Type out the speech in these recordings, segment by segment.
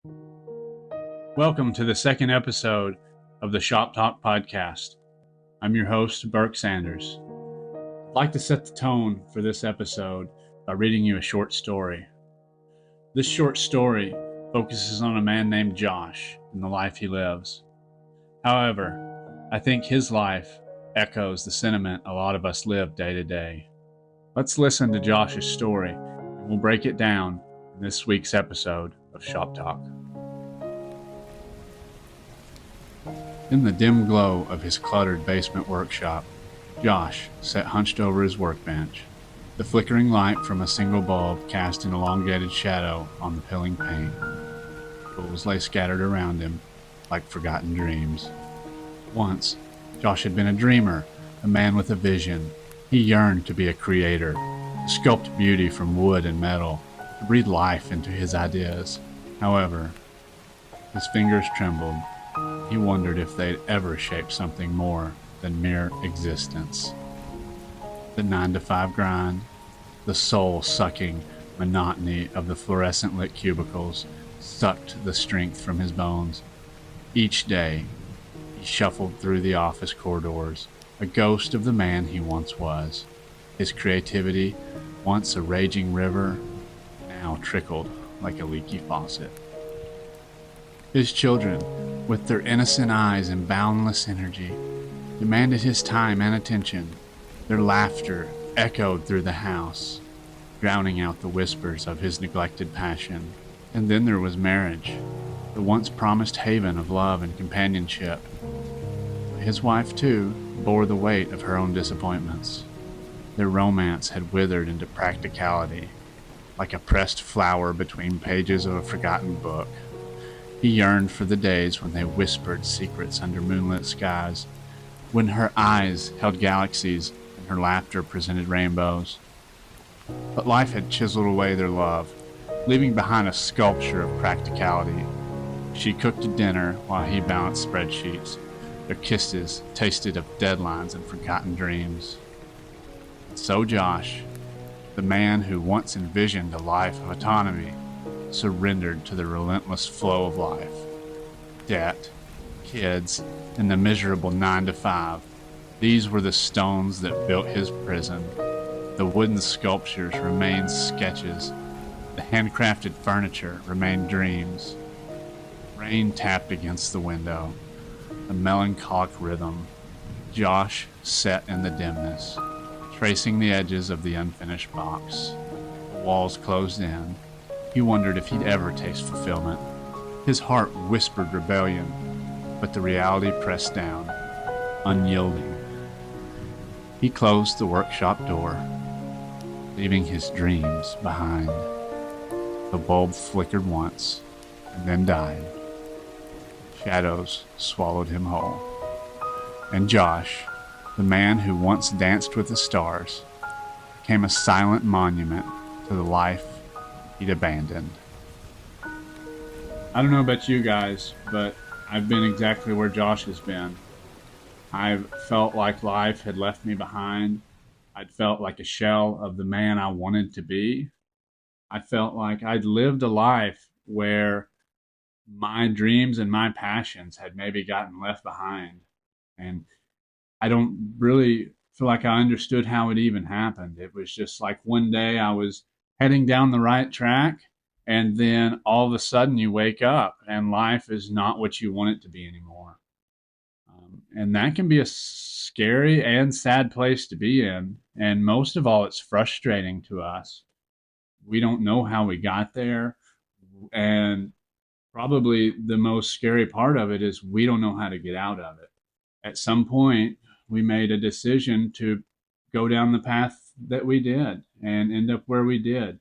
Welcome to the second episode of the Shop Talk podcast. I'm your host, Burke Sanders. I'd like to set the tone for this episode by reading you a short story. This short story focuses on a man named Josh and the life he lives. However, I think his life echoes the sentiment a lot of us live day to day. Let's listen to Josh's story, and we'll break it down in this week's episode of Shop Talk. In the dim glow of his cluttered basement workshop, Josh sat hunched over his workbench, the flickering light from a single bulb cast an elongated shadow on the peeling paint. Tools lay scattered around him like forgotten dreams. Once, Josh had been a dreamer, a man with a vision. He yearned to be a creator, to sculpt beauty from wood and metal, to breathe life into his ideas. However, his fingers trembled. He wondered if they'd ever shape something more than mere existence. The 9-to-5 grind, the soul-sucking monotony of the fluorescent-lit cubicles sucked the strength from his bones. Each day, he shuffled through the office corridors, a ghost of the man he once was. His creativity, once a raging river, now trickled like a leaky faucet. His children, with their innocent eyes and boundless energy, demanded his time and attention. Their laughter echoed through the house, drowning out the whispers of his neglected passion. And then there was marriage, the once promised haven of love and companionship. His wife, too, bore the weight of her own disappointments. Their romance had withered into practicality, like a pressed flower between pages of a forgotten book. He yearned for the days when they whispered secrets under moonlit skies, when her eyes held galaxies and her laughter presented rainbows. But life had chiseled away their love, leaving behind a sculpture of practicality. She cooked a dinner while he balanced spreadsheets. Their kisses tasted of deadlines and forgotten dreams. And so Josh, the man who once envisioned a life of autonomy, surrendered to the relentless flow of life. Debt, kids, and the miserable 9-to-5. These were the stones that built his prison. The wooden sculptures remained sketches. The handcrafted furniture remained dreams. Rain tapped against the window, a melancholic rhythm. Josh sat in the dimness, tracing the edges of the unfinished box. The walls closed in. He wondered if he'd ever taste fulfillment. His heart whispered rebellion, but the reality pressed down, unyielding. He closed the workshop door, leaving his dreams behind. The bulb flickered once, and then died. Shadows swallowed him whole. And Josh, the man who once danced with the stars, became a silent monument to the life he'd abandoned. I don't know about you guys, but I've been exactly where Josh has been. I've felt like life had left me behind. I'd felt like a shell of the man I wanted to be. I felt like I'd lived a life where my dreams and my passions had maybe gotten left behind. And I don't really feel like I understood how it even happened. It was just like one day I was heading down the right track, and then all of a sudden you wake up and life is not what you want it to be anymore. And that can be a scary and sad place to be in. And most of all, it's frustrating to us. We don't know how we got there. And probably the most scary part of it is we don't know how to get out of it. At some point, we made a decision to go down the path that we did and end up where we did.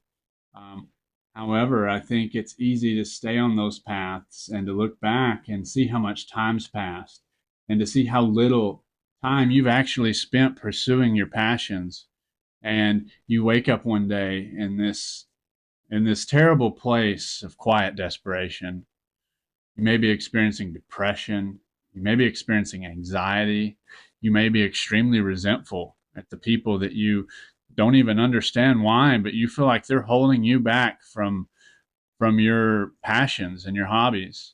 However, I think it's easy to stay on those paths and to look back and see how much time's passed and to see how little time you've actually spent pursuing your passions. And you wake up one day in this terrible place of quiet desperation. You may be experiencing depression. You may be experiencing anxiety. You may be extremely resentful at the people that you don't even understand why, but you feel like they're holding you back from from your passions and your hobbies.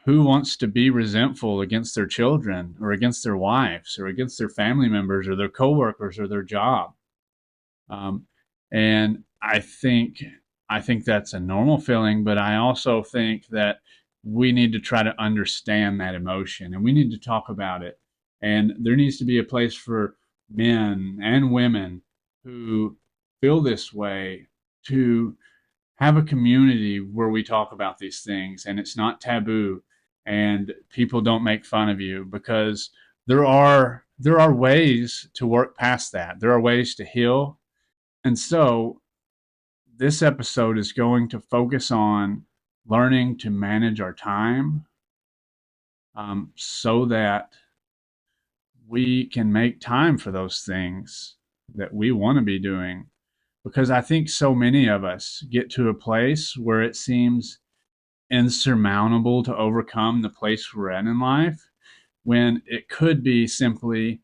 Who wants to be resentful against their children or against their wives or against their family members or their coworkers or their job? Um, and I think that's a normal feeling, but I also think that we need to try to understand that emotion and we need to talk about it. And there needs to be a place for men and women who feel this way to have a community where we talk about these things and it's not taboo and people don't make fun of you, because there are ways to work past that. There are ways to heal. And so this episode is going to focus on learning to manage our time, so that we can make time for those things that we want to be doing. Because I think so many of us get to a place where it seems insurmountable to overcome the place we're in life, when a it could be simply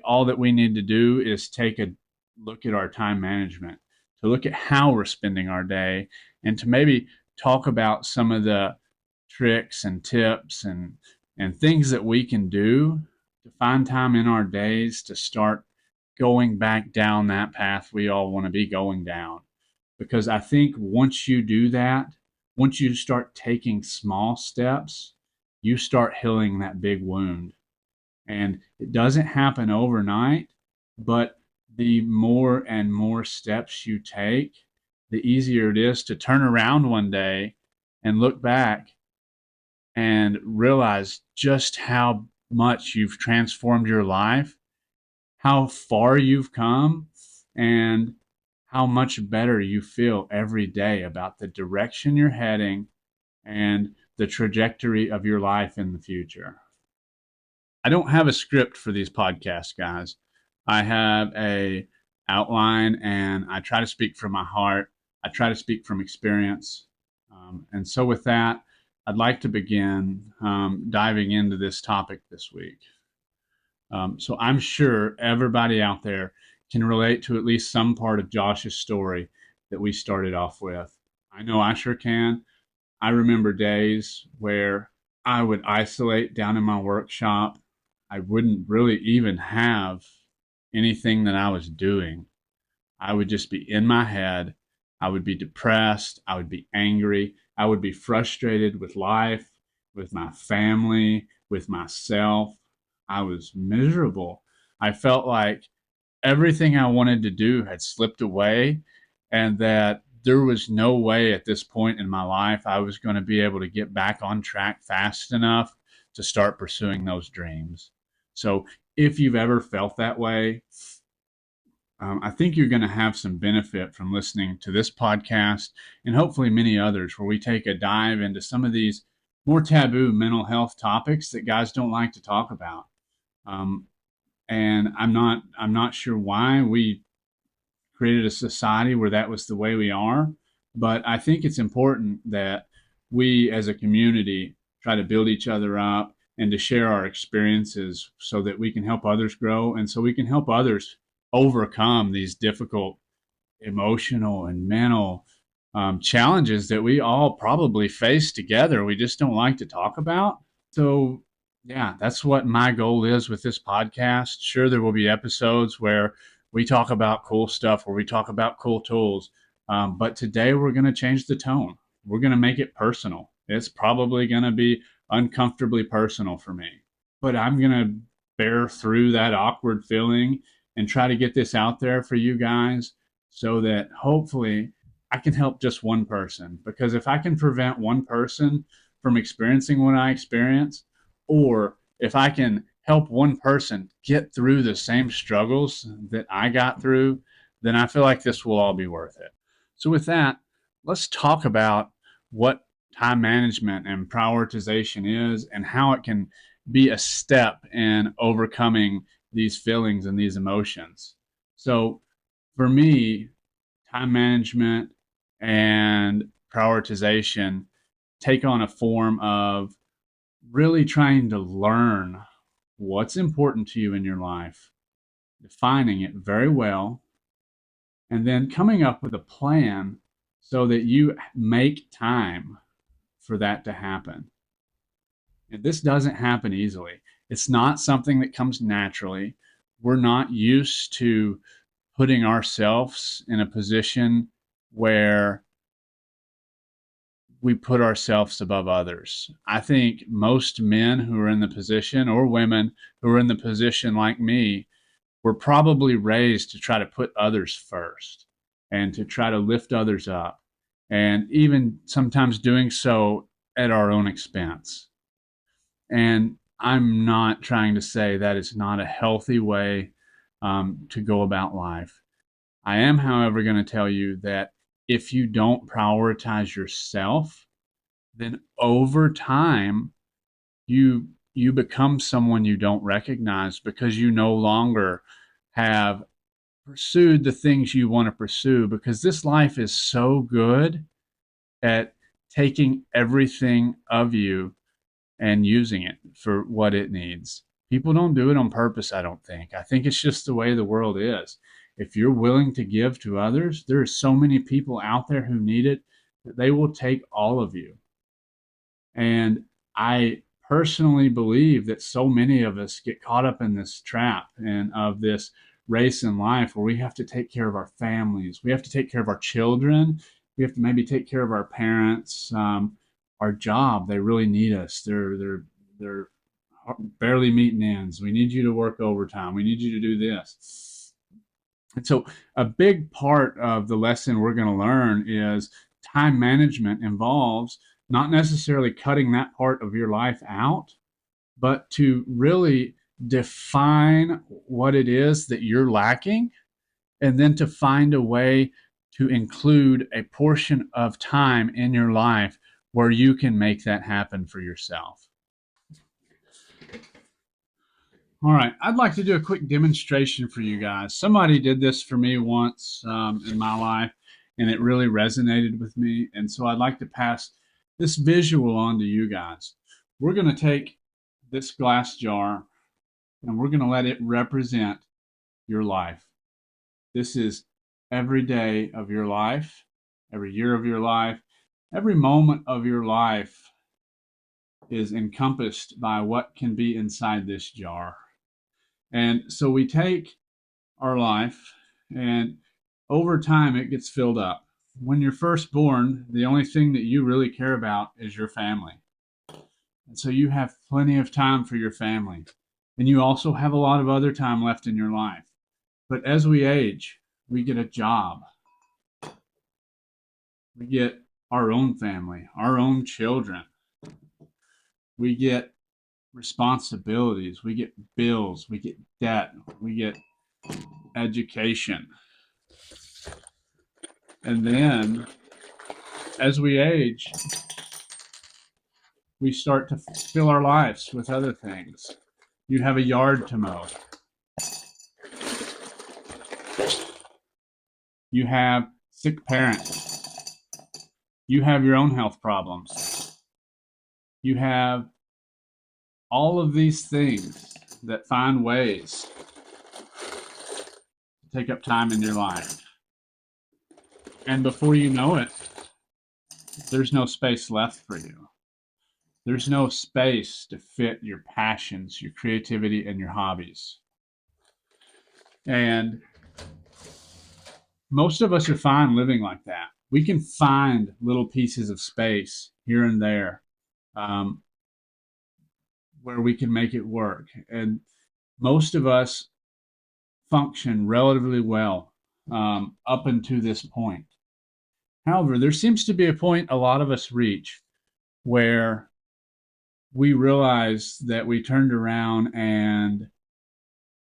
all that we need to do is take a look at our time management, to look at how we're spending our day, and to maybe talk about some of the tricks and tips and things that we can do to find time in our days to start going back down that path we all want to be going down. Because I think once you do that, once you start taking small steps, you start healing that big wound. And it doesn't happen overnight, but the more and more steps you take, the easier it is to turn around one day and look back and realize just how much you've transformed your life, how far you've come, and how much better you feel every day about the direction you're heading and the trajectory of your life in the future. I don't have a script for these podcasts, guys. I have a outline and I try to speak from my heart. I try to speak from experience. And so with that, I'd like to begin diving into this topic this week. So I'm sure everybody out there can relate to at least some part of Josh's story that we started off with. I know I sure can. I remember days where I would isolate down in my workshop. I wouldn't really even have anything that I was doing. I would just be in my head. I would be depressed. I would be angry. I would be frustrated with life, with my family, with myself. I was miserable. I felt like everything I wanted to do had slipped away, and that there was no way at this point in my life I was going to be able to get back on track fast enough to start pursuing those dreams. So if you've ever felt that way, I think you're going to have some benefit from listening to this podcast and hopefully many others where we take a dive into some of these more taboo mental health topics that guys don't like to talk about. Um, and I'm not sure why we created a society where that was the way we are, but I think it's important that we as a community try to build each other up and to share our experiences so that we can help others grow and so we can help others overcome these difficult emotional and mental challenges that we all probably face together. We just don't like to talk about. So, yeah, that's what my goal is with this podcast. Sure, there will be episodes where we talk about cool stuff, where we talk about cool tools. But today we're going to change the tone. We're going to make it personal. It's probably going to be uncomfortably personal for me, but I'm going to bear through that awkward feeling and try to get this out there for you guys so that hopefully I can help just one person. Because if I can prevent one person from experiencing what I experience, or if I can help one person get through the same struggles that I got through, then I feel like this will all be worth it. So, with that, let's talk about what time management and prioritization is and how it can be a step in overcoming these feelings and these emotions. So, for me, time management and prioritization take on a form of really trying to learn what's important to you in your life, defining it very well, and then coming up with a plan so that you make time for that to happen. And this doesn't happen easily. It's not something that comes naturally. We're not used to putting ourselves in a position where we put ourselves above others. I think most men who are in the position, or women who are in the position like me, were probably raised to try to put others first and to try to lift others up, and even sometimes doing so at our own expense. And I'm not trying to say that it's not a healthy way to go about life. I am, however, going to tell you that if you don't prioritize yourself, then over time you become someone you don't recognize because you no longer have pursued the things you want to pursue, because this life is so good at taking everything of you and using it for what it needs. People don't do it on purpose, I don't think. I think it's just the way the world is. If you're willing to give to others, there are so many people out there who need it that they will take all of you. And I personally believe that so many of us get caught up in this trap and of this race in life where we have to take care of our families, we have to take care of our children, we have to maybe take care of our parents, our job. They really need us. They're barely meeting ends. We need you to work overtime. We need you to do this. And so, a big part of the lesson we're going to learn is time management involves not necessarily cutting that part of your life out, but to really define what it is that you're lacking, and then to find a way to include a portion of time in your life where you can make that happen for yourself. All right, I'd like to do a quick demonstration for you guys. Somebody did this for me once in my life, and it really resonated with me. And so I'd like to pass this visual on to you guys. We're going to take this glass jar and we're going to let it represent your life. This is every day of your life, every year of your life, every moment of your life is encompassed by what can be inside this jar. And so we take our life, and over time it gets filled up. When you're first born, the only thing that you really care about is your family. And so you have plenty of time for your family. And you also have a lot of other time left in your life. But as we age, we get a job. We get our own family, our own children. We get responsibilities. We get bills. We get debt. We get education. And then as we age, we start to fill our lives with other things. You have a yard to mow. You have sick parents. You have your own health problems. You have all of these things that find ways to take up time in your life. And before you know it, there's no space left for you. There's no space to fit your passions, your creativity, and your hobbies. And most of us are fine living like that. We can find little pieces of space here and there where we can make it work. And most of us function relatively well up until this point. However, there seems to be a point a lot of us reach where we realize that we turned around and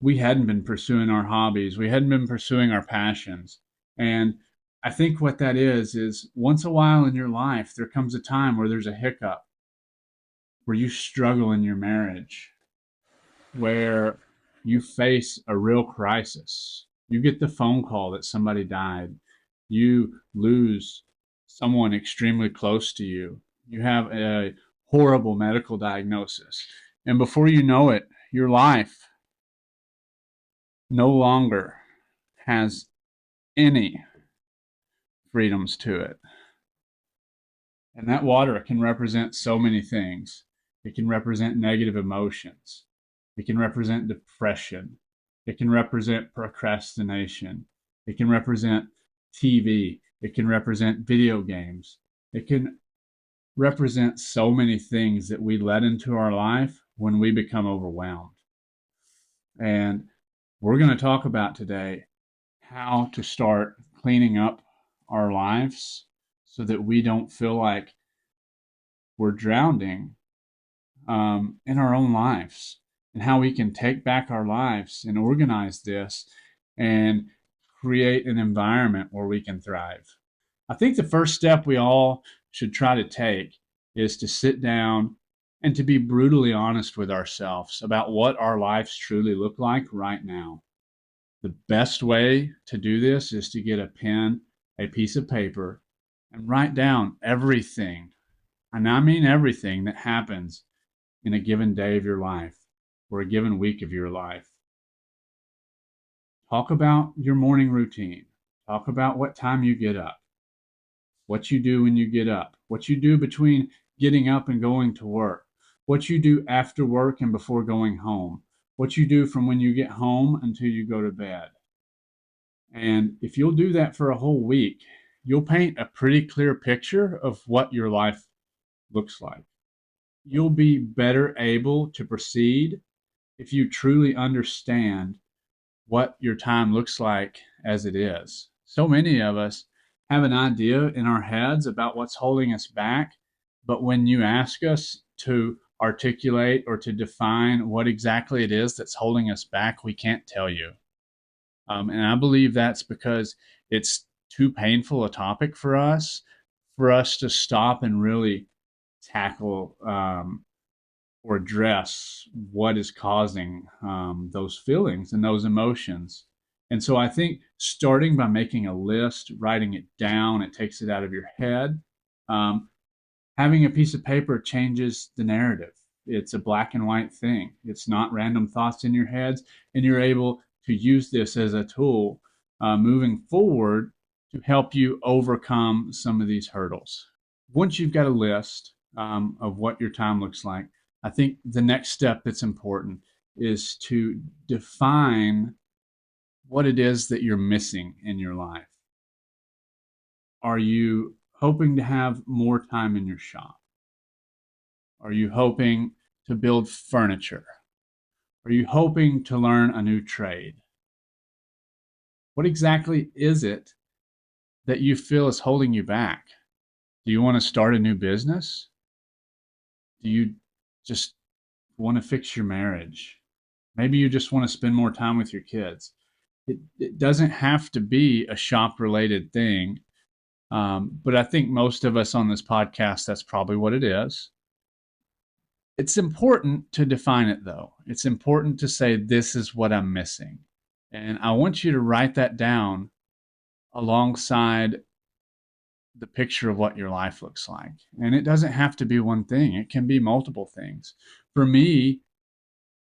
we hadn't been pursuing our hobbies. We hadn't been pursuing our passions. And I think what that is once a while in your life, there comes a time where there's a hiccup, where you struggle in your marriage, where you face a real crisis. You get the phone call that somebody died. You lose someone extremely close to you. You have a horrible medical diagnosis. And before you know it, your life no longer has any freedoms to it. And that water can represent so many things. It can represent negative emotions. It can represent depression. It can represent procrastination. It can represent TV. It can represent video games. It can represent so many things that we let into our life when we become overwhelmed. And we're going to talk about today how to start cleaning up our lives so that we don't feel like we're drowning in our own lives, and how we can take back our lives and organize this and create an environment where we can thrive. I think the first step we all should try to take is to sit down and to be brutally honest with ourselves about what our lives truly look like right now. The best way to do this is to get a pen, a piece of paper, and write down everything, and I mean everything that happens in a given day of your life or a given week of your life. Talk about your morning routine. Talk about what time you get up, what you do when you get up, what you do between getting up and going to work, what you do after work and before going home, what you do from when you get home until you go to bed. And if you'll do that for a whole week, you'll paint a pretty clear picture of what your life looks like. You'll be better able to proceed if you truly understand what your time looks like as it is. So many of us have an idea in our heads about what's holding us back, but when you ask us to articulate or to define what exactly it is that's holding us back, we can't tell you. And I believe that's because it's too painful a topic for us to stop and really tackle or address what is causing those feelings and those emotions. And so I think starting by making a list, writing it down, it takes it out of your head. Having a piece of paper changes the narrative. It's a black and white thing. It's not random thoughts in your heads, and you're able to use this as a tool moving forward to help you overcome some of these hurdles. Once you've got a list of what your time looks like, I think the next step that's important is to define what it is that you're missing in your life. Are you hoping to have more time in your shop? Are you hoping to build furniture? Are you hoping to learn a new trade? What exactly is it that you feel is holding you back? Do you want to start a new business? Do you just want to fix your marriage? Maybe you just want to spend more time with your kids. It doesn't have to be a shop related thing. But I think most of us on this podcast, that's probably what it is. It's important to define it, though. It's important to say, this is what I'm missing. And I want you to write that down alongside the picture of what your life looks like. And it doesn't have to be one thing, it can be multiple things. For me,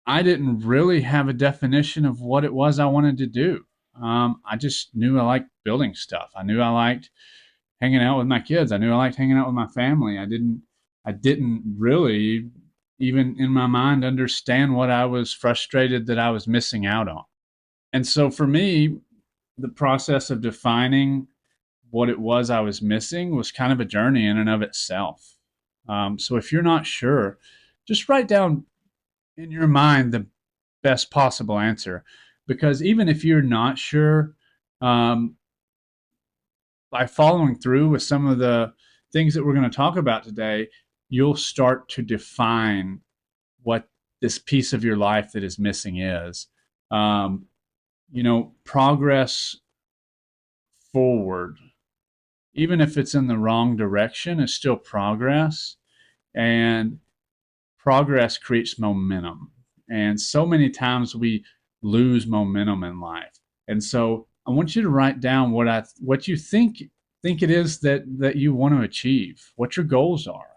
I didn't really have a definition of what it was I wanted to do. I just knew I liked building stuff. I knew I liked hanging out with my kids. I knew I liked hanging out with my family. I didn't really even in my mind understand what I was frustrated that I was missing out on. And so for me, the process of defining what it was I was missing was kind of a journey in and of itself. So if you're not sure, just write down in your mind the best possible answer. Because even if you're not sure, by following through with some of the things that we're going to talk about today, you'll start to define what this piece of your life that is missing is. Progress forward, even if it's in the wrong direction, is still progress. And progress creates momentum. And so many times we lose momentum in life. And so I want you to write down what you think it is that you want to achieve, what your goals are.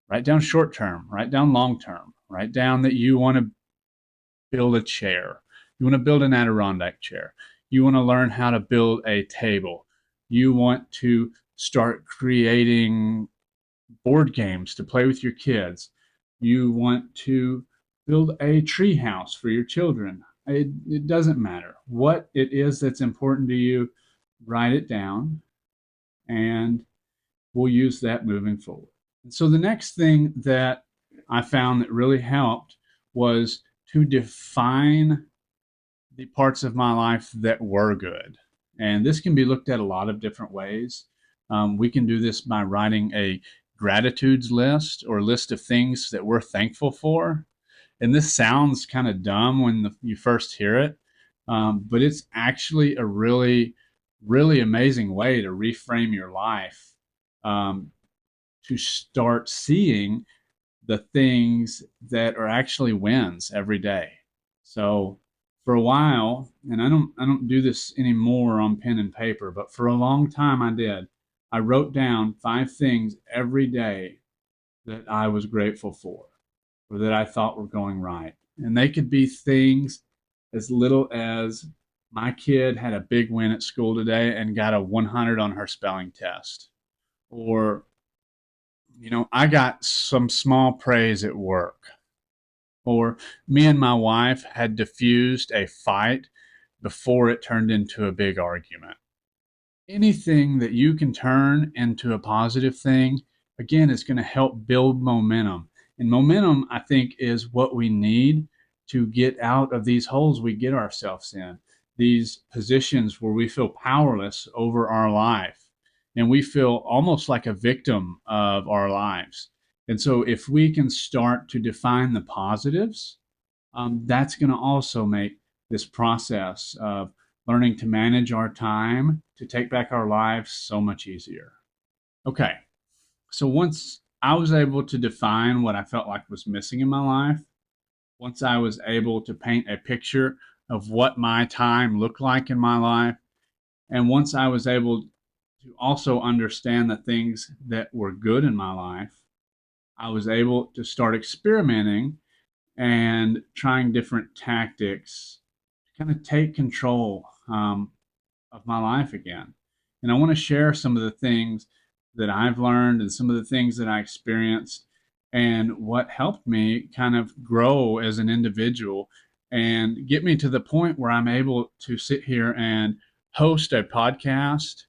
Write down short term, write down long term, write down that you want to build a chair. You want to build an Adirondack chair. You want to learn how to build a table. You want to start creating board games to play with your kids. You want to build a tree house for your children. It doesn't matter what it is that's important to you. Write it down, and we'll use that moving forward. And so the next thing that I found that really helped was to define the parts of my life that were good. And this can be looked at a lot of different ways. We can do this by writing a gratitudes list or list of things that we're thankful for. And this sounds kind of dumb when you first hear it, but it's actually a really, really amazing way to reframe your life, um, to start seeing the things that are actually wins every day. So for a while, and I don't do this anymore on pen and paper, but for a long time I did. I wrote down 5 things every day that I was grateful for or that I thought were going right. And they could be things as little as my kid had a big win at school today and got a 100 on her spelling test. Or, I got some small praise at work. Or me and my wife had diffused a fight before it turned into a big argument. Anything that you can turn into a positive thing, again, is going to help build momentum. And momentum, I think, is what we need to get out of these holes we get ourselves in, these positions where we feel powerless over our life and we feel almost like a victim of our lives. And so, if we can start to define the positives, that's going to also make this process of learning to manage our time, to take back our lives, so much easier. Okay, so once I was able to define what I felt like was missing in my life, once I was able to paint a picture of what my time looked like in my life, and once I was able to also understand the things that were good in my life, I was able to start experimenting and trying different tactics to kind of take control of my life again. And I want to share some of the things that I've learned and some of the things that I experienced and what helped me kind of grow as an individual and get me to the point where I'm able to sit here and host a podcast,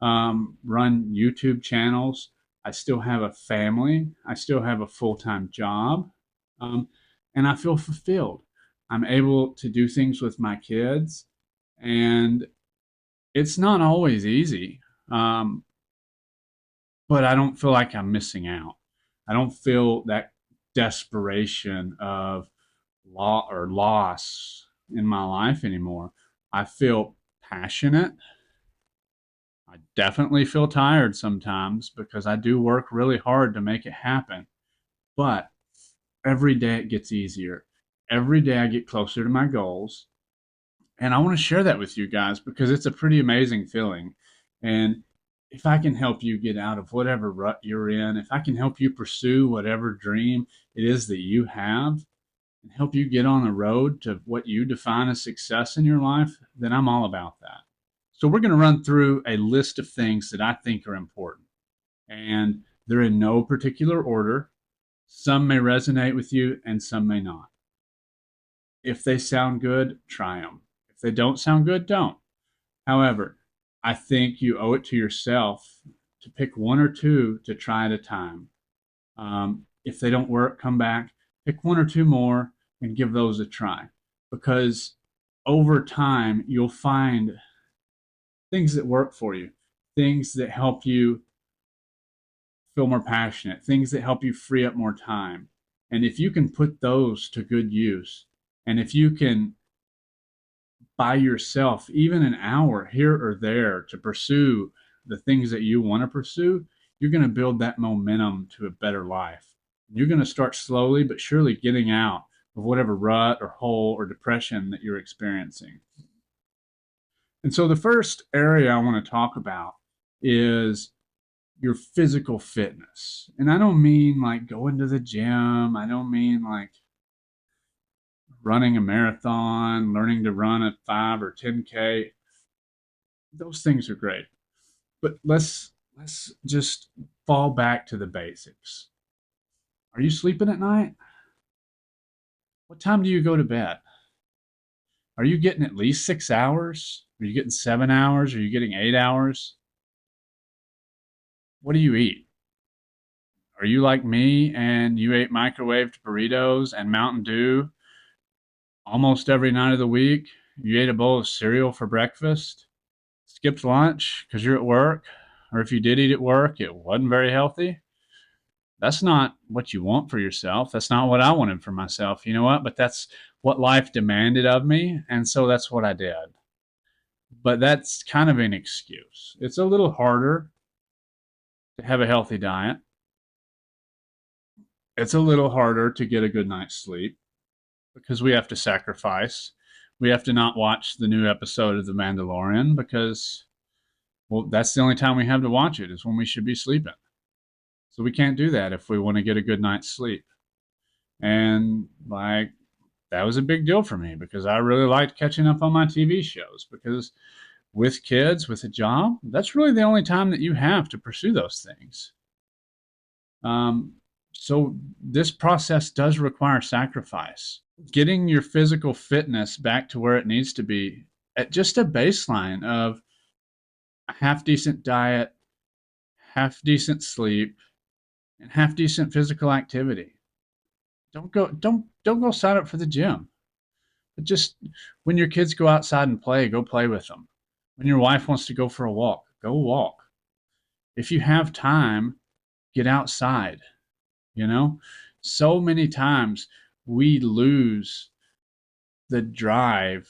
run YouTube channels. I still have a family. I still have a full time job. Um, and I feel fulfilled. I'm able to do things with my kids. And it's not always easy, um, but I don't feel like I'm missing out. I don't feel that desperation of law or loss in my life anymore. I feel passionate. I definitely feel tired sometimes because I do work really hard to make it happen. But every day it gets easier. Every day I get closer to my goals. And I want to share that with you guys because it's a pretty amazing feeling. And if I can help you get out of whatever rut you're in, if I can help you pursue whatever dream it is that you have and help you get on the road to what you define as success in your life, then I'm all about that. So we're going to run through a list of things that I think are important. And they're in no particular order. Some may resonate with you and some may not. If they sound good, try them. If they don't sound good, don't. However, I think you owe it to yourself to pick one or two to try at a time. If they don't work, come back, pick one or two more, and give those a try. Because over time, you'll find things that work for you, things that help you feel more passionate, things that help you free up more time. And if you can put those to good use, and if you can by yourself, even an hour here or there to pursue the things that you want to pursue, you're going to build that momentum to a better life. You're going to start slowly but surely getting out of whatever rut or hole or depression that you're experiencing. And so the first area I want to talk about is your physical fitness. And I don't mean like going to the gym. I don't mean like running a marathon, learning to run a 5 or 10K. Those things are great. But let's just fall back to the basics. Are you sleeping at night? What time do you go to bed? Are you getting at least 6 hours? Are you getting 7 hours? Are you getting 8 hours? What do you eat? Are you like me and you ate microwaved burritos and Mountain Dew almost every night of the week? You ate a bowl of cereal for breakfast, skipped lunch because you're at work, or if you did eat at work, it wasn't very healthy. That's not what you want for yourself. That's not what I wanted for myself. You know what? But that's what life demanded of me. And so that's what I did. But that's kind of an excuse. It's a little harder to have a healthy diet. It's a little harder to get a good night's sleep because we have to sacrifice. We have to not watch the new episode of The Mandalorian because, well, that's the only time we have to watch it is when we should be sleeping. So we can't do that if we want to get a good night's sleep. And like that was a big deal for me because I really liked catching up on my TV shows because with kids, with a job, that's really the only time that you have to pursue those things. Um, so this process does require sacrifice. Getting your physical fitness back to where it needs to be at just a baseline of a half decent diet, half decent sleep, and half decent physical activity. Don't go sign up for the gym. But just when your kids go outside and play, go play with them. When your wife wants to go for a walk, go walk. If you have time, get outside. You know, so many times we lose the drive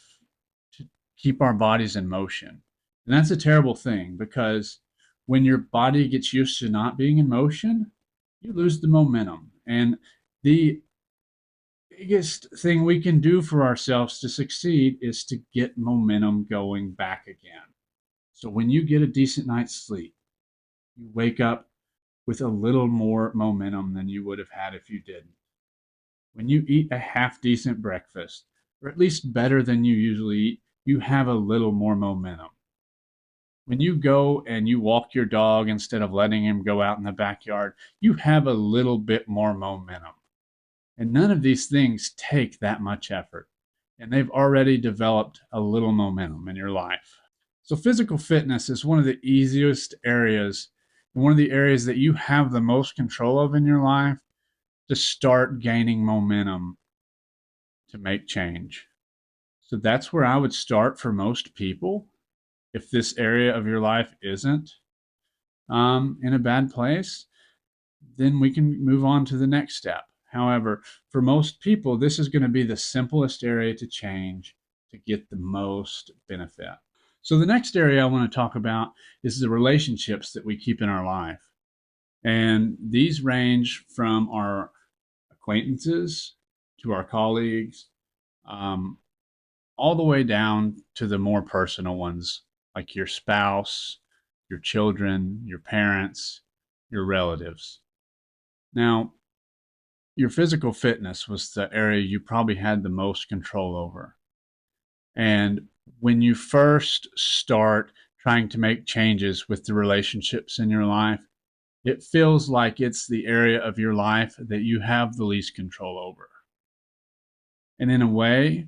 to keep our bodies in motion. And that's a terrible thing because when your body gets used to not being in motion, you lose the momentum. And the biggest thing we can do for ourselves to succeed is to get momentum going back again. So when you get a decent night's sleep, you wake up with a little more momentum than you would have had if you didn't. When you eat a half decent breakfast, or at least better than you usually eat, you have a little more momentum. When you go and you walk your dog instead of letting him go out in the backyard, you have a little bit more momentum. And none of these things take that much effort. And they've already developed a little momentum in your life. So, physical fitness is one of the easiest areas, and one of the areas that you have the most control of in your life to start gaining momentum to make change. So, that's where I would start for most people if this area of your life isn't in a bad place, then we can move on to the next step. However, for most people, this is going to be the simplest area to change to get the most benefit. So, the next area I want to talk about is the relationships that we keep in our life. And these range from our acquaintances to our colleagues, um, all the way down to the more personal ones, like your spouse, your children, your parents, your relatives. Now, your physical fitness was the area you probably had the most control over. And when you first start trying to make changes with the relationships in your life, it feels like it's the area of your life that you have the least control over. And in a way,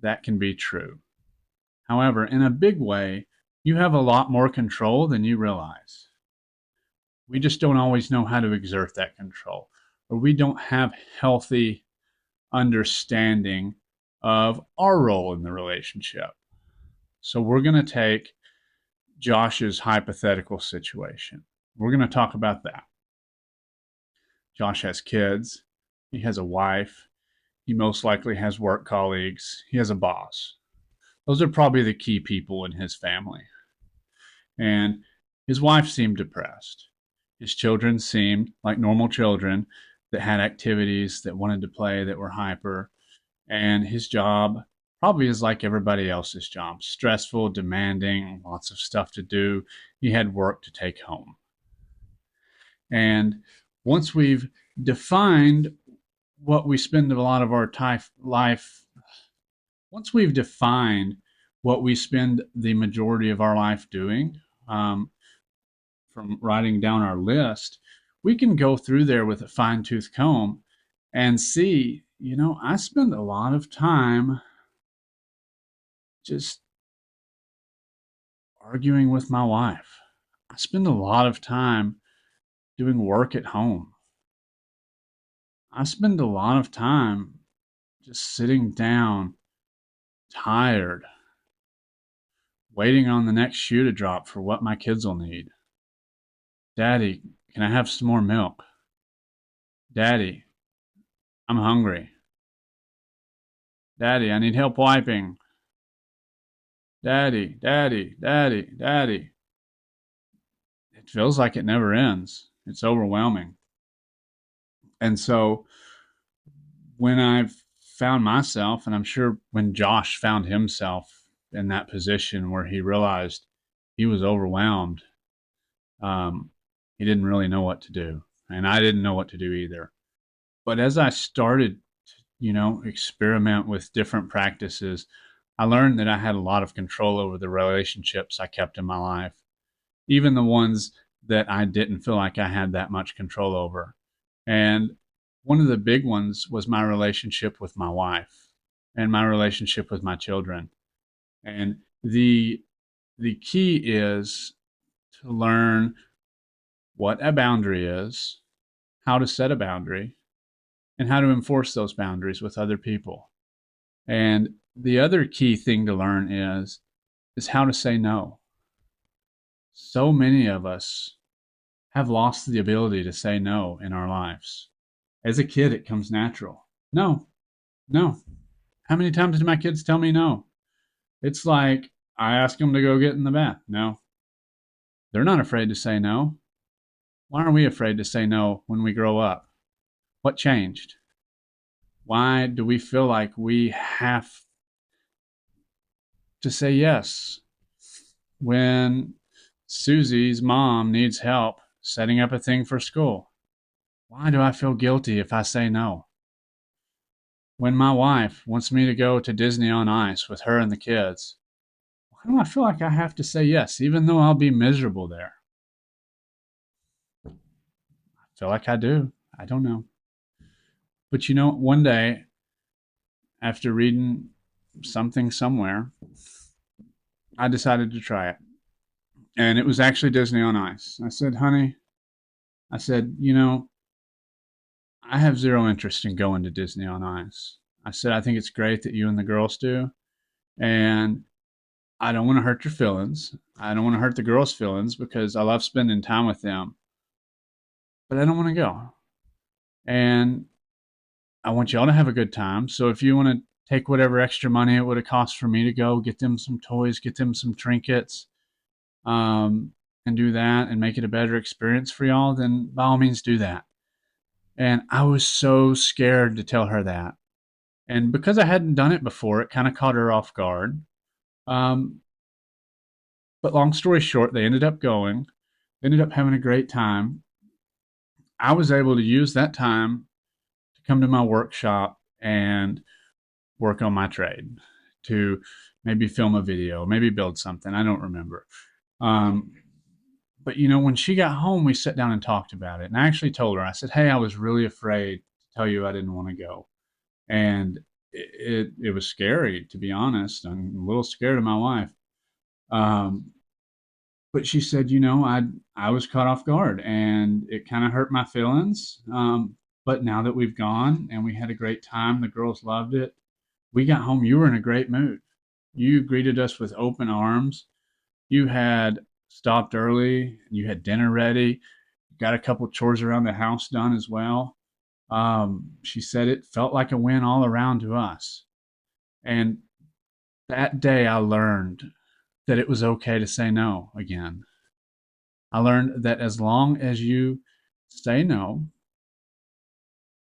that can be true. However, in a big way, you have a lot more control than you realize. We just don't always know how to exert that control, or we don't have healthy understanding of our role in the relationship. So we're going to take Josh's hypothetical situation. We're going to talk about that. Josh has kids. He has a wife. He most likely has work colleagues. He has a boss. Those are probably the key people in his family. And his wife seemed depressed. His children seemed like normal children that had activities, that wanted to play, that were hyper. And his job probably is like everybody else's job, stressful, demanding, lots of stuff to do. He had work to take home. And once we've defined what we spend a lot of our life, once we've defined what we spend the majority of our life doing, um, from writing down our list, we can go through there with a fine tooth comb and see, I spend a lot of time just arguing with my wife. I spend a lot of time doing work at home. I spend a lot of time just sitting down, tired, waiting on the next shoe to drop for what my kids will need. Daddy, can I have some more milk? Daddy, I'm hungry. Daddy, I need help wiping. Daddy, daddy, daddy, daddy. It feels like it never ends. It's overwhelming. And so when I've found myself, and I'm sure when Josh found himself in that position where he realized he was overwhelmed, um, he didn't really know what to do. And I didn't know what to do either. But as I started to, experiment with different practices, I learned that I had a lot of control over the relationships I kept in my life, even the ones that I didn't feel like I had that much control over. And one of the big ones was my relationship with my wife and my relationship with my children. And the key is to learn what a boundary is, how to set a boundary, and how to enforce those boundaries with other people. And the other key thing to learn is how to say no. So many of us have lost the ability to say no in our lives. As a kid, it comes natural. No, no. How many times did my kids tell me no? It's like I ask them to go get in the bath. No. They're not afraid to say no. Why are we afraid to say no when we grow up? What changed? Why do we feel like we have to say yes when Susie's mom needs help setting up a thing for school? Why do I feel guilty if I say no? When my wife wants me to go to Disney on Ice with her and the kids, why do I feel like I have to say yes, even though I'll be miserable there? I feel like I do. I don't know. But one day, after reading something somewhere, I decided to try it. And it was actually Disney on Ice. I said, honey, I said, I have zero interest in going to Disney on Ice. I said, I think it's great that you and the girls do. And I don't want to hurt your feelings. I don't want to hurt the girls' feelings because I love spending time with them. But I don't want to go. And I want y'all to have a good time. So if you want to take whatever extra money it would have cost for me to go, get them some toys, get them some trinkets, and do that and make it a better experience for y'all, then by all means do that. And I was so scared to tell her that. And because I hadn't done it before, it kind of caught her off guard. Um, but long story short, they ended up going, they ended up having a great time. I was able to use that time to come to my workshop and work on my trade, to maybe film a video, maybe build something. I don't remember. Um, but when she got home, we sat down and talked about it. And I actually told her, I said, hey, I was really afraid to tell you I didn't want to go. And it was scary, to be honest. I'm a little scared of my wife. Um, but she said, I was caught off guard and it kind of hurt my feelings. But now that we've gone and we had a great time, the girls loved it. We got home, you were in a great mood. You greeted us with open arms. You had stopped early. You had dinner ready. Got a couple chores around the house done as well. She said it felt like a win all around to us. And that day I learned that it was okay to say no again. I learned that as long as you say no,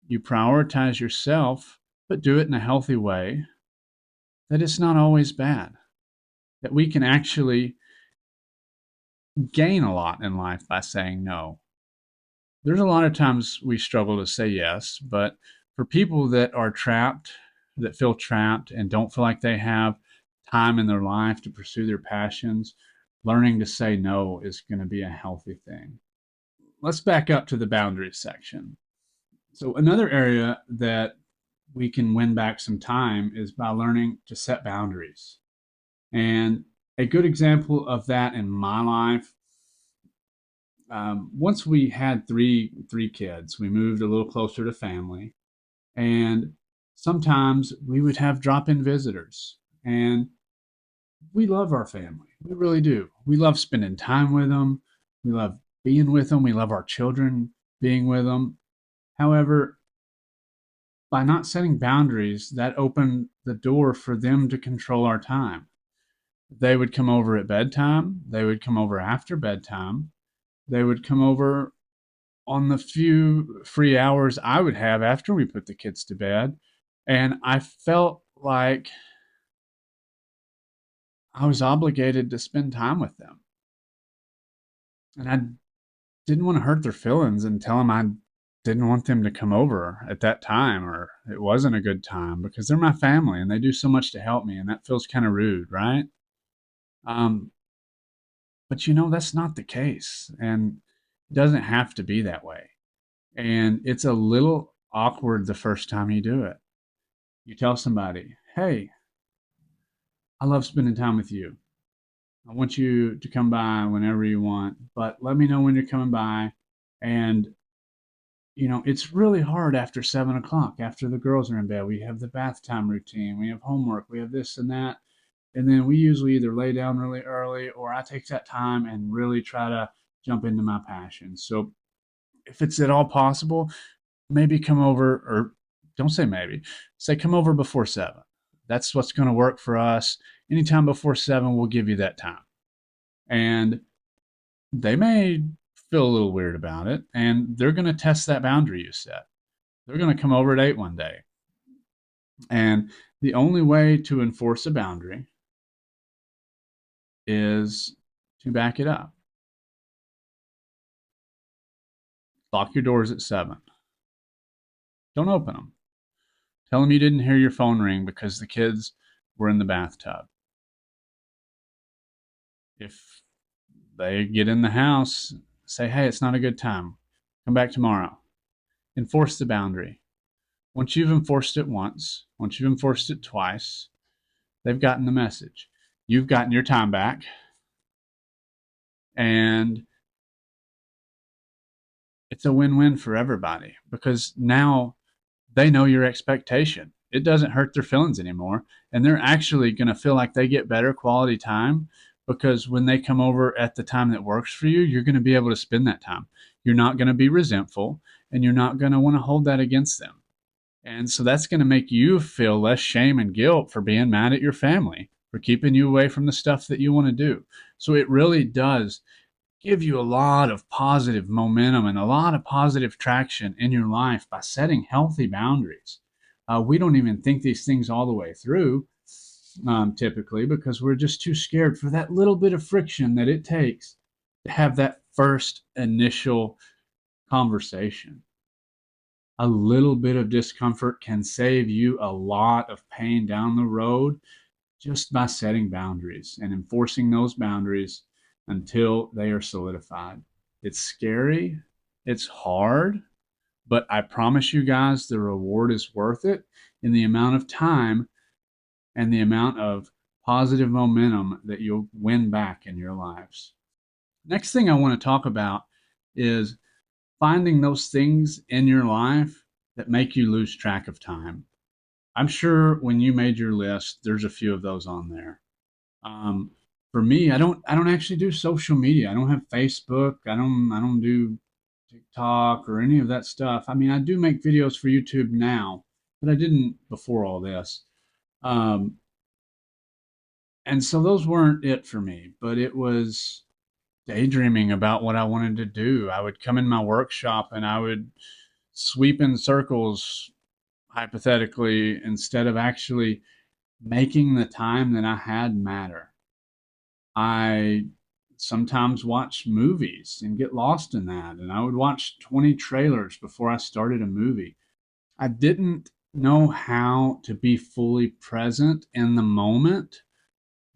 you prioritize yourself, but do it in a healthy way, that it's not always bad. That we can actually gain a lot in life by saying no. There's a lot of times we struggle to say yes, but for people that are trapped, that feel trapped and don't feel like they have time in their life to pursue their passions, learning to say no is going to be a healthy thing. Let's back up to the boundaries section. So, another area that we can win back some time is by learning to set boundaries. And a good example of that in my life, once we had three kids, we moved a little closer to family, and sometimes we would have drop-in visitors. And we love our family, we really do. We love spending time with them. We love being with them. We love our children being with them. However, by not setting boundaries, that opened the door for them to control our time. They would come over at bedtime. They would come over after bedtime. They would come over on the few free hours I would have after we put the kids to bed. And I felt like I was obligated to spend time with them. And I didn't want to hurt their feelings and tell them I didn't want them to come over at that time or it wasn't a good time because they're my family and they do so much to help me. And that feels kind of rude, right? Um, but that's not the case. And it doesn't have to be that way. And it's a little awkward the first time you do it. You tell somebody, hey, I love spending time with you. I want you to come by whenever you want, but let me know when you're coming by. And, it's really hard after 7 o'clock, after the girls are in bed. We have the bath time routine, we have homework, we have this and that. And then we usually either lay down really early or I take that time and really try to jump into my passion. So if it's at all possible, maybe come over, or don't say maybe, say come over before 7. That's what's going to work for us. Anytime before 7, we'll give you that time. And they may feel a little weird about it, and they're going to test that boundary you set. They're going to come over at 8 one day. And the only way to enforce a boundary is to back it up. Lock your doors at 7. Don't open them. Tell them you didn't hear your phone ring because the kids were in the bathtub. If they get in the house, say, hey, it's not a good time. Come back tomorrow. Enforce the boundary. Once you've enforced it once, once you've enforced it twice, they've gotten the message. You've gotten your time back. And it's a win-win for everybody because now they know your expectation. It doesn't hurt their feelings anymore. And they're actually going to feel like they get better quality time because when they come over at the time that works for you, you're going to be able to spend that time. You're not going to be resentful and you're not going to want to hold that against them. And so that's going to make you feel less shame and guilt for being mad at your family, for keeping you away from the stuff that you want to do. So it really does give you a lot of positive momentum and a lot of positive traction in your life by setting healthy boundaries. We don't even think these things all the way through typically because we're just too scared for that little bit of friction that it takes to have that first initial conversation. A little bit of discomfort can save you a lot of pain down the road just by setting boundaries and enforcing those boundaries until they are solidified. It's scary, it's hard, but I promise you guys the reward is worth it in the amount of time and the amount of positive momentum that you'll win back in your lives. Next thing I want to talk about is finding those things in your life that make you lose track of time. I'm sure when you made your list, there's a few of those on there. For me, I don't actually do social media. I don't have Facebook. I don't do TikTok or any of that stuff. I mean, I do make videos for YouTube now, but I didn't before all this. Um, and so those weren't it for me, but it was daydreaming about what I wanted to do. I would come in my workshop and I would sweep in circles, hypothetically, instead of actually making the time that I had matter. I sometimes watch movies and get lost in that. And I would watch 20 trailers before I started a movie. I didn't know how to be fully present in the moment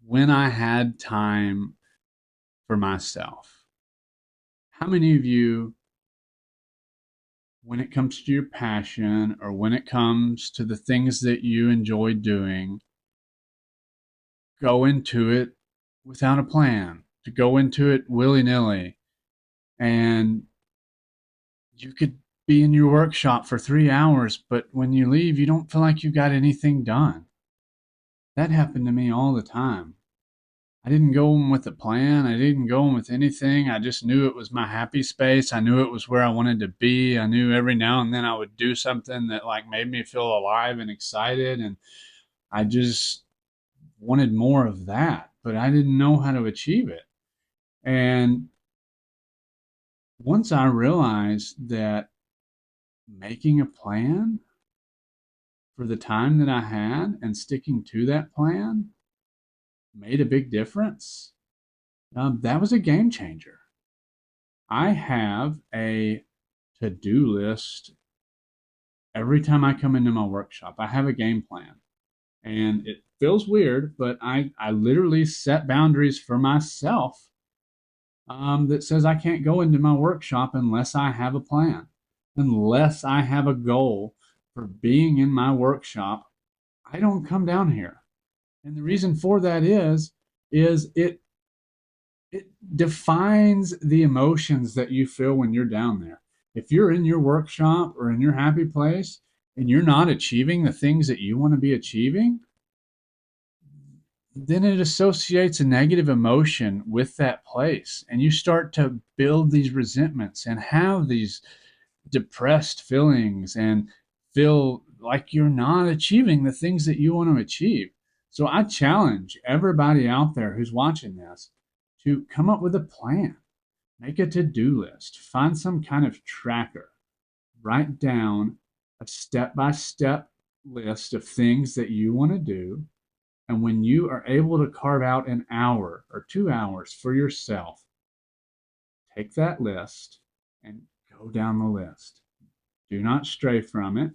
when I had time for myself. How many of you, when it comes to your passion or when it comes to the things that you enjoy doing, go into it without a plan, to go into it willy nilly? And you could be in your workshop for 3 hours, but when you leave, you don't feel like you got anything done. That happened to me all the time. I didn't go in with a plan. I didn't go in with anything. I just knew it was my happy space. I knew it was where I wanted to be. I knew every now and then I would do something that like made me feel alive and excited. And I just wanted more of that, but I didn't know how to achieve it. And once I realized that making a plan for the time that I had and sticking to that plan made a big difference, that was a game changer. I have a to do list every time I come into my workshop. I have a game plan. And it feels weird, but I literally set boundaries for myself that says I can't go into my workshop unless I have a plan, unless I have a goal for being in my workshop. I don't come down here. And the reason for that is it defines the emotions that you feel when you're down there. If you're in your workshop or in your happy place and you're not achieving the things that you want to be achieving, then it associates a negative emotion with that place. And you start to build these resentments and have these depressed feelings and feel like you're not achieving the things that you want to achieve. So I challenge everybody out there who's watching this to come up with a plan, make a to do list, find some kind of tracker, write down a step by step list of things that you want to do. And when you are able to carve out an hour or 2 hours for yourself, take that list and go down the list. Do not stray from it,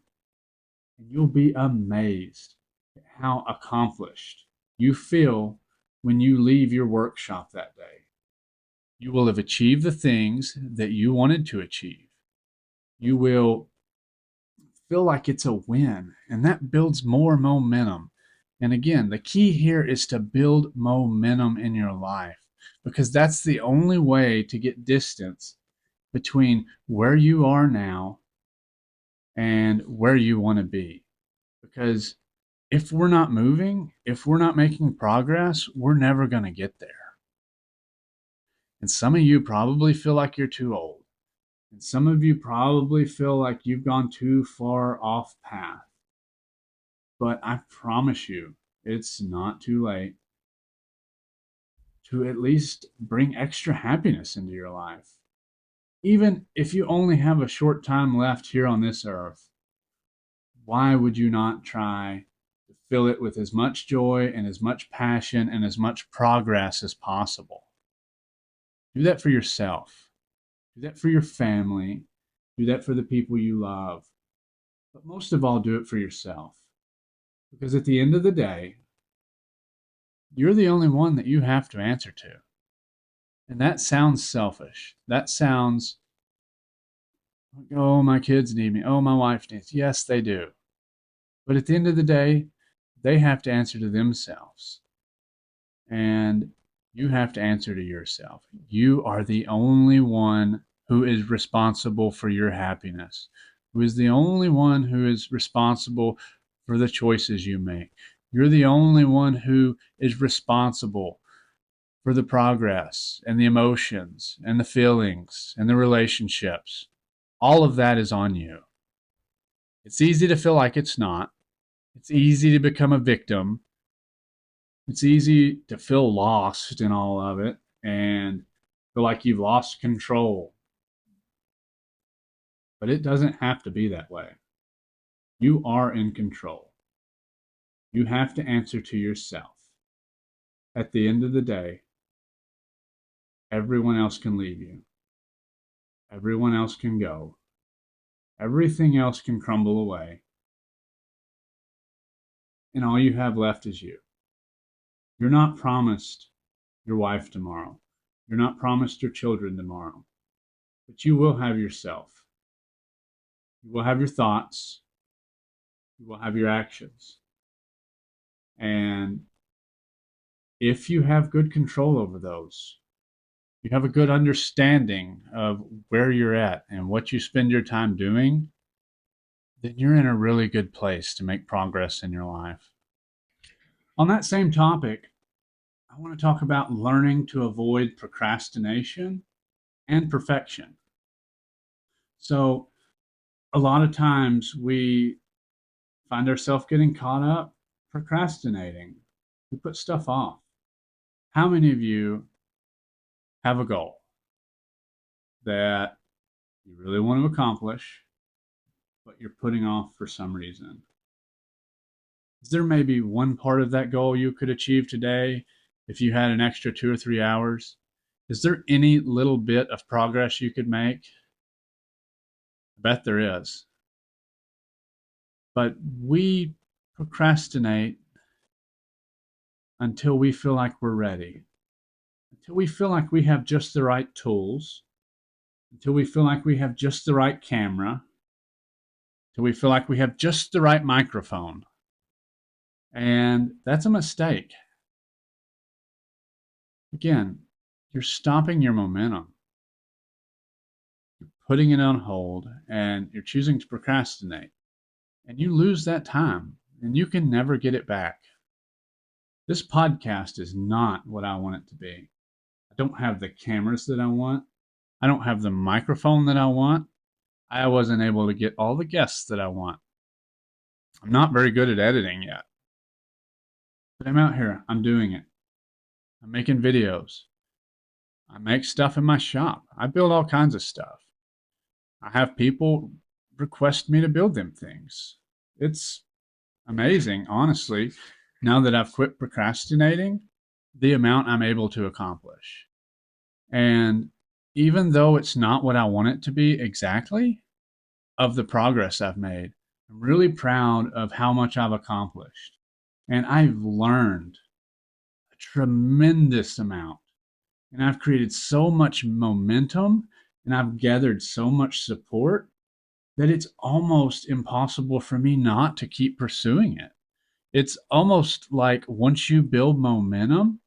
and you'll be amazed at how accomplished you feel when you leave your workshop that day. You will have achieved the things that you wanted to achieve. You will feel like it's a win, and that builds more momentum. And again, the key here is to build momentum in your life because that's the only way to get distance between where you are now and where you want to be. Because if we're not moving, if we're not making progress, we're never going to get there. And some of you probably feel like you're too old. And some of you probably feel like you've gone too far off path. But I promise you, it's not too late to at least bring extra happiness into your life. Even if you only have a short time left here on this earth, why would you not try to fill it with as much joy and as much passion and as much progress as possible? Do that for yourself. Do that for your family. Do that for the people you love. But most of all, do it for yourself. Because at the end of the day, you're the only one that you have to answer to. And that sounds selfish. That sounds like, oh, my kids need me. Oh, my wife needs me. Yes, they do. But at the end of the day, they have to answer to themselves. And you have to answer to yourself. You are the only one who is responsible for your happiness, who is the only one who is responsible for the choices you make. You're the only one who is responsible for the progress and the emotions and the feelings and the relationships. All of that is on you. It's easy to feel like it's not. It's easy to become a victim. It's easy to feel lost in all of it and feel like you've lost control. But it doesn't have to be that way. You are in control. You have to answer to yourself. At the end of the day, everyone else can leave you. Everyone else can go. Everything else can crumble away. And all you have left is you. You're not promised your wife tomorrow. You're not promised your children tomorrow, but you will have yourself. You will have your thoughts. You will have your actions. And if you have good control over those, you have a good understanding of where you're at and what you spend your time doing, then you're in a really good place to make progress in your life. On that same topic, I want to talk about learning to avoid procrastination and perfection. So, a lot of times we find ourselves getting caught up procrastinating. We put stuff off. How many of you have a goal that you really want to accomplish, but you're putting off for some reason? Is there maybe one part of that goal you could achieve today if you had an extra 2 or 3 hours? Is there any little bit of progress you could make? I bet there is. But we procrastinate until we feel like we're ready, until we feel like we have just the right tools, until we feel like we have just the right camera, until we feel like we have just the right microphone. And that's a mistake. Again, you're stopping your momentum, you're putting it on hold, and you're choosing to procrastinate. And you lose that time, and you can never get it back. This podcast is not what I want it to be. I don't have the cameras that I want. I don't have the microphone that I want. I wasn't able to get all the guests that I want. I'm not very good at editing yet. But I'm out here. I'm doing it. I'm making videos. I make stuff in my shop. I build all kinds of stuff. I have people request me to build them things. It's amazing, honestly, now that I've quit procrastinating, the amount I'm able to accomplish. And even though it's not what I want it to be exactly, of the progress I've made, I'm really proud of how much I've accomplished. And I've learned a tremendous amount. And I've created so much momentum and I've gathered so much support that it's almost impossible for me not to keep pursuing it. It's almost like once you build momentum,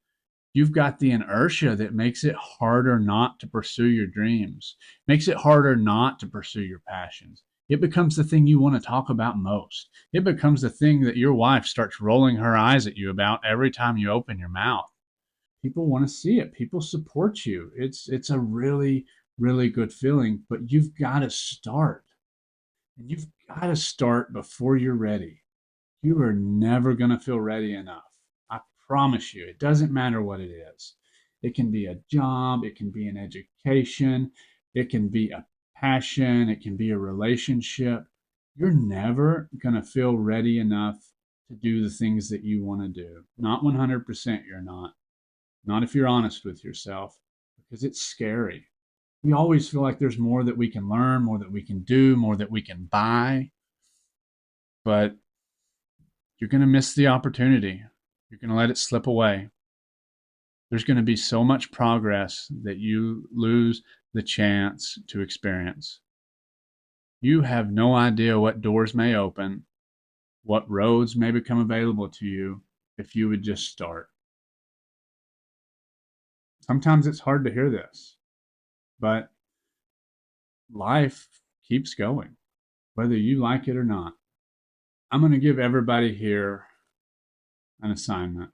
you've got the inertia that makes it harder not to pursue your dreams, makes it harder not to pursue your passions. It becomes the thing you want to talk about most. It becomes the thing that your wife starts rolling her eyes at you about every time you open your mouth. People want to see it. People support you. It's a really, really good feeling, but you've got to start. And you've got to start before you're ready. You are never going to feel ready enough. I promise you. It doesn't matter what it is. It can be a job, it can be an education, it can be a passion, it can be a relationship. You're never going to feel ready enough to do the things that you want to do. Not 100% you're not. Not if you're honest with yourself, because it's scary. We always feel like there's more that we can learn, more that we can do, more that we can buy, but you're going to miss the opportunity. You're going to let it slip away. There's going to be so much progress that you lose the chance to experience. You have no idea what doors may open, what roads may become available to you if you would just start. Sometimes it's hard to hear this, but life keeps going, whether you like it or not. I'm going to give everybody here an assignment.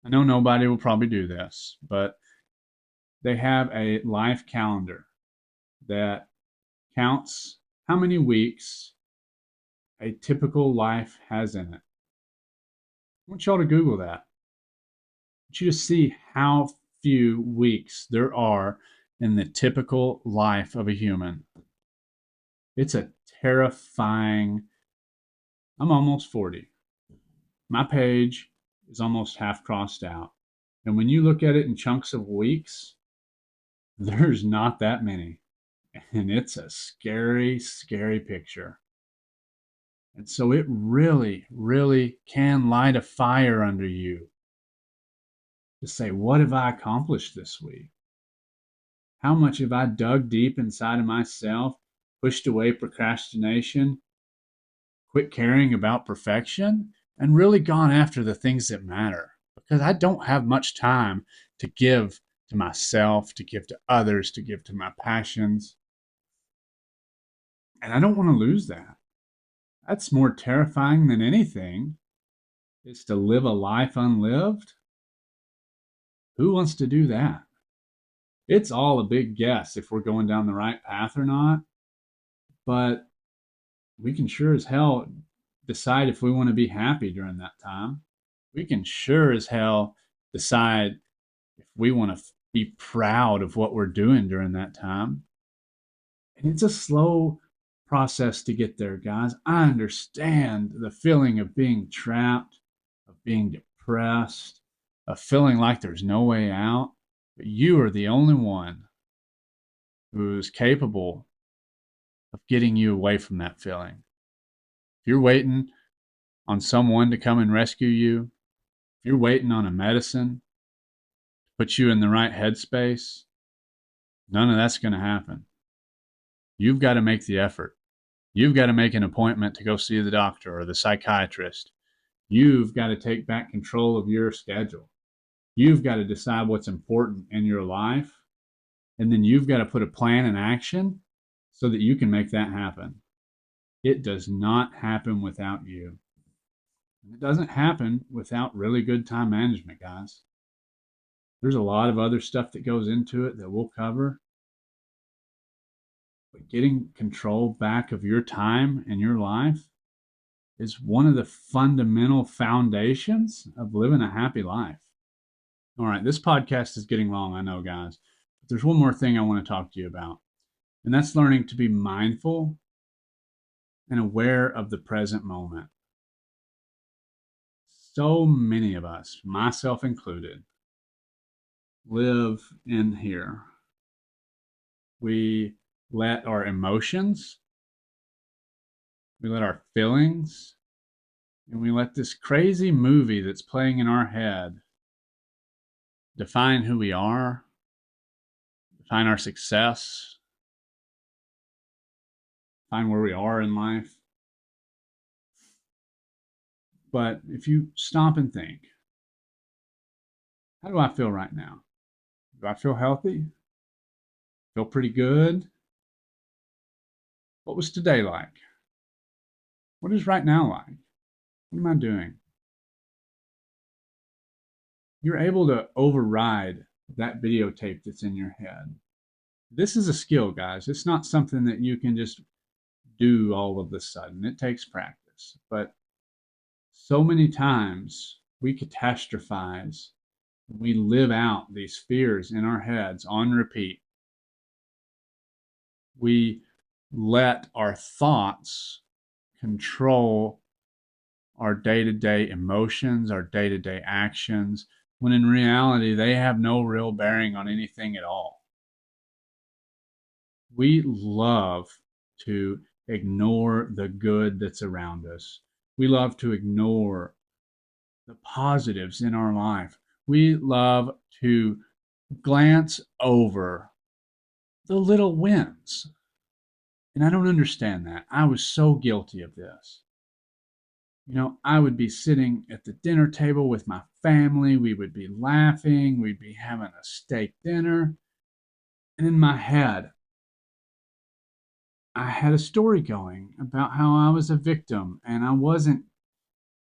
I know nobody will probably do this, but they have a life calendar that counts how many weeks a typical life has in it. I want y'all to Google that. I want you to see how few weeks there are in the typical life of a human. It's a terrifying. I'm almost 40. My page is almost half crossed out. And when you look at it in chunks of weeks, there's not that many. And it's a scary, scary picture. And so it really, really can light a fire under you to say, what have I accomplished this week? How much have I dug deep inside of myself, pushed away procrastination, quit caring about perfection, and really gone after the things that matter? Because I don't have much time to give to myself, to give to others, to give to my passions. And I don't want to lose that. That's more terrifying than anything, is to live a life unlived. Who wants to do that? It's all a big guess if we're going down the right path or not. But we can sure as hell decide if we want to be happy during that time. We can sure as hell decide if we want to be proud of what we're doing during that time. And it's a slow process to get there, guys. I understand the feeling of being trapped, of being depressed, of feeling like there's no way out. But you are the only one who's capable of getting you away from that feeling. If you're waiting on someone to come and rescue you, if you're waiting on a medicine to put you in the right headspace, none of that's going to happen. You've got to make the effort. You've got to make an appointment to go see the doctor or the psychiatrist. You've got to take back control of your schedule. You've got to decide what's important in your life. And then you've got to put a plan in action so that you can make that happen. It does not happen without you. It doesn't happen without really good time management, guys. There's a lot of other stuff that goes into it that we'll cover. But getting control back of your time and your life is one of the fundamental foundations of living a happy life. All right, this podcast is getting long, I know, guys. But there's one more thing I want to talk to you about, and that's learning to be mindful and aware of the present moment. So many of us, myself included, live in here. We let our emotions, we let our feelings, and we let this crazy movie that's playing in our head define who we are, define our success, define where we are in life. But if you stop and think, how do I feel right now? Do I feel healthy? Feel pretty good? What was today like? What is right now like? What am I doing? You're able to override that videotape that's in your head. This is a skill, guys. It's not something that you can just do all of a sudden. It takes practice. But so many times we catastrophize. We live out these fears in our heads on repeat. We let our thoughts control our day-to-day emotions, our day-to-day actions, when in reality, they have no real bearing on anything at all. We love to ignore the good that's around us. We love to ignore the positives in our life. We love to glance over the little wins. And I don't understand that. I was so guilty of this. You know, I would be sitting at the dinner table with my family. We would be laughing. We'd be having a steak dinner. And in my head, I had a story going about how I was a victim and I wasn't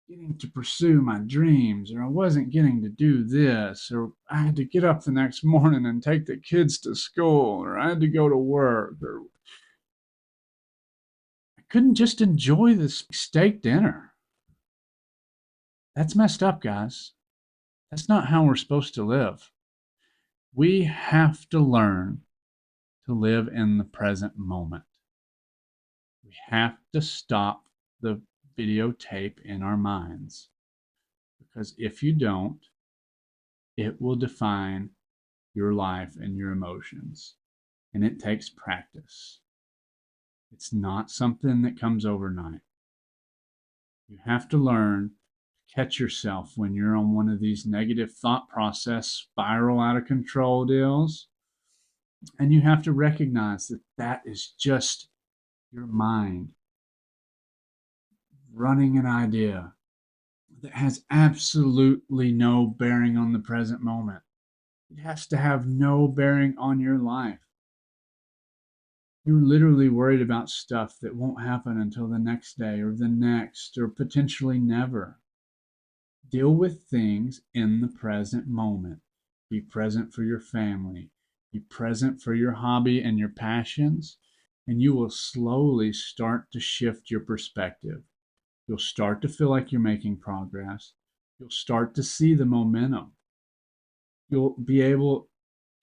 getting to pursue my dreams, or I wasn't getting to do this, or I had to get up the next morning and take the kids to school, or I had to go to work, or I couldn't just enjoy this steak dinner. That's messed up, guys. That's not how we're supposed to live. We have to learn to live in the present moment. We have to stop the videotape in our minds, because if you don't, it will define your life and your emotions, and it takes practice. It's not something that comes overnight. You have to learn to catch yourself when you're on one of these negative thought process spiral out of control deals. And you have to recognize that that is just your mind running an idea that has absolutely no bearing on the present moment. It has to have no bearing on your life. You're literally worried about stuff that won't happen until the next day or the next or potentially never. Deal with things in the present moment. Be present for your family. Be present for your hobby and your passions, and you will slowly start to shift your perspective. You'll start to feel like you're making progress. You'll start to see the momentum. You'll be able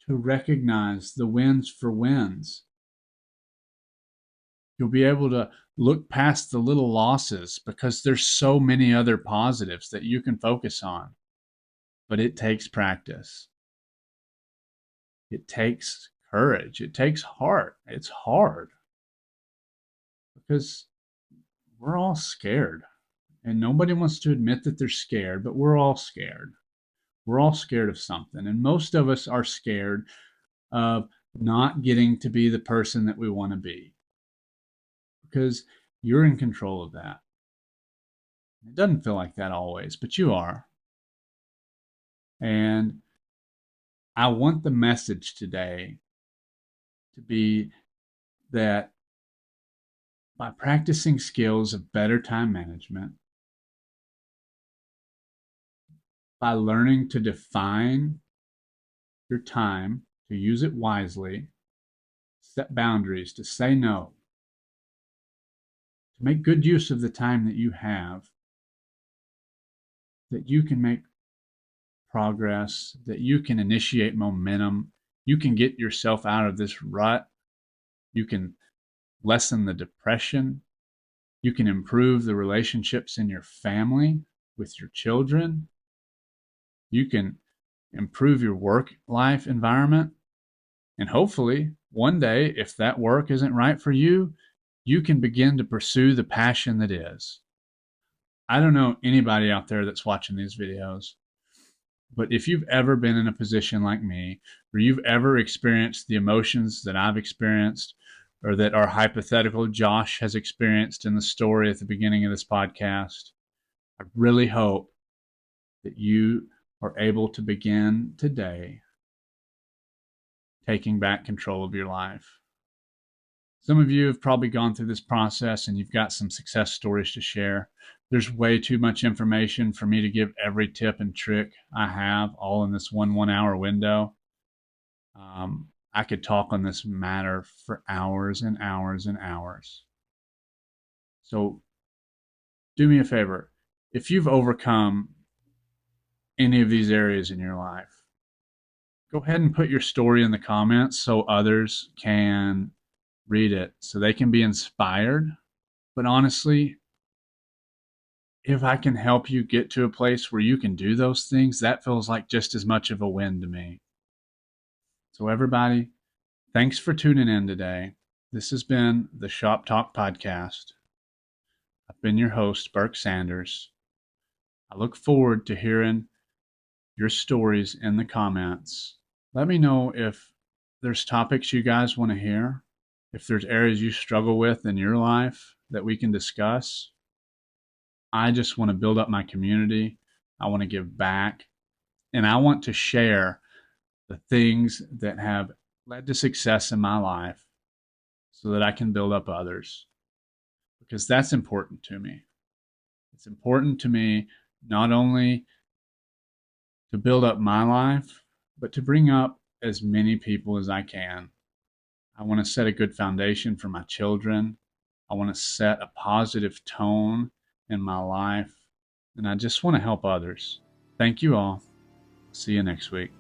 to recognize the wins for wins. You'll be able to look past the little losses because there's so many other positives that you can focus on. But it takes practice. It takes courage. It takes heart. It's hard because we're all scared. And nobody wants to admit that they're scared, but we're all scared. We're all scared of something. And most of us are scared of not getting to be the person that we want to be because you're in control of that. It doesn't feel like that always, but you are. And I want the message today to be that by practicing skills of better time management, by learning to define your time, to use it wisely, set boundaries, to say no, to make good use of the time that you have, that you can make progress, that you can initiate momentum, you can get yourself out of this rut, you can lessen the depression, you can improve the relationships in your family with your children, you can improve your work life environment, and hopefully one day, if that work isn't right for you, you can begin to pursue the passion that is. I don't know anybody out there that's watching these videos, but if you've ever been in a position like me, or you've ever experienced the emotions that I've experienced, or that our hypothetical Josh has experienced in the story at the beginning of this podcast, I really hope that you are able to begin today taking back control of your life. Some of you have probably gone through this process and you've got some success stories to share. There's way too much information for me to give every tip and trick I have all in this 1 hour window. I could talk on this matter for hours and hours and hours. So do me a favor. If you've overcome any of these areas in your life, go ahead and put your story in the comments so others can read it, so they can be inspired. But honestly, if I can help you get to a place where you can do those things, that feels like just as much of a win to me. So everybody, thanks for tuning in today. This has been the Shop Talk Podcast. I've been your host, Burke Sanders. I look forward to hearing your stories in the comments. Let me know if there's topics you guys want to hear, if there's areas you struggle with in your life that we can discuss. I just want to build up my community. I want to give back. And I want to share the things that have led to success in my life so that I can build up others. Because that's important to me. It's important to me not only to build up my life, but to bring up as many people as I can. I want to set a good foundation for my children. I want to set a positive tone in my life. And I just want to help others. Thank you all. See you next week.